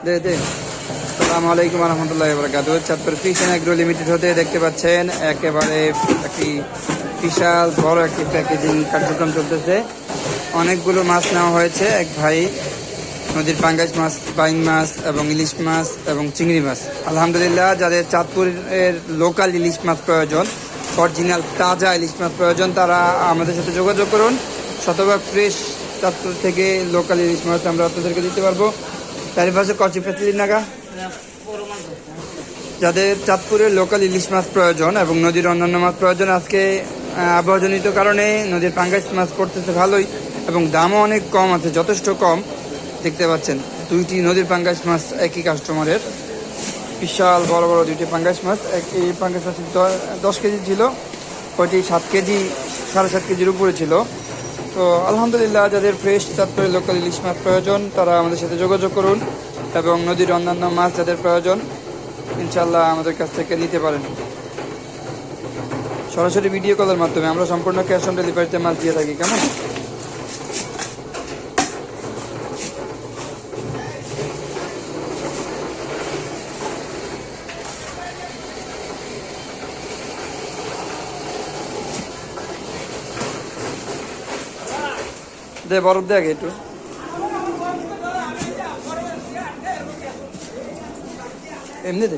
দে দে। আসসালামু আলাইকুম রহমতুল্লাহ বরকাতুহ। Chandpur fish and agro limited হতে দেখতে পাচ্ছেন একেবারে একটি বিশাল বড় একটি প্যাকেজিং কার্যক্রম চলতেছে। অনেকগুলো মাছ নেওয়া হয়েছে। এক ভাই নদীর পাঙ্গাস মাছ, বাইং মাছ এবং ইলিশ মাছ এবং চিংড়ি মাছ। আলহামদুলিল্লাহ, যাদের চাঁদপুরের লোকাল ইলিশ মাছ প্রয়োজন, অরিজিনাল তাজা ইলিশ মাছ প্রয়োজন, তারা আমাদের সাথে যোগাযোগ করুন। শতভাগ ফ্রেশ চাঁদপুর থেকে লোকাল ইলিশ মাছ আমরা আপনাদেরকে দিতে পারবো। চারিপাশে কচি ফেসিলিটি নাগা। যাদের চাঁদপুরের লোকাল ইলিশ মাছ প্রয়োজন এবং নদীর অন্যান্য মাছ প্রয়োজন, আজকে আবহাওয়াজনিত কারণে নদীর পাঙ্গাস মাছ পড়তেছে ভালোই এবং দামও অনেক কম আছে, যথেষ্ট কম। দেখতে পাচ্ছেন দুইটি নদীর পাঙ্গাস মাছ একই কাস্টমারের, বিশাল বড় বড় দুইটি পাঙ্গাস মাছ। এই পাঙ্গাস মাছ 10 কেজি ছিল, ওইটি 7 কেজি, 7.5 কেজির উপরে ছিল। তো আলহামদুলিল্লাহ, যাদের ফ্রেশ চাঁদপুরের লোকাল ইলিশ মাছ প্রয়োজন তারা আমাদের সাথে যোগাযোগ করুন এবং নদীর অন্যান্য মাছ যাদের প্রয়োজন ইনশাল্লাহ আমাদের কাছ থেকে নিতে পারেন। সরাসরি ভিডিও কলের মাধ্যমে আমরা সম্পূর্ণ ক্যাশ অন ডেলিভারিতে মাছ দিয়ে থাকি। কেমন? দে বরফ দেখ একটু। এমনি দে।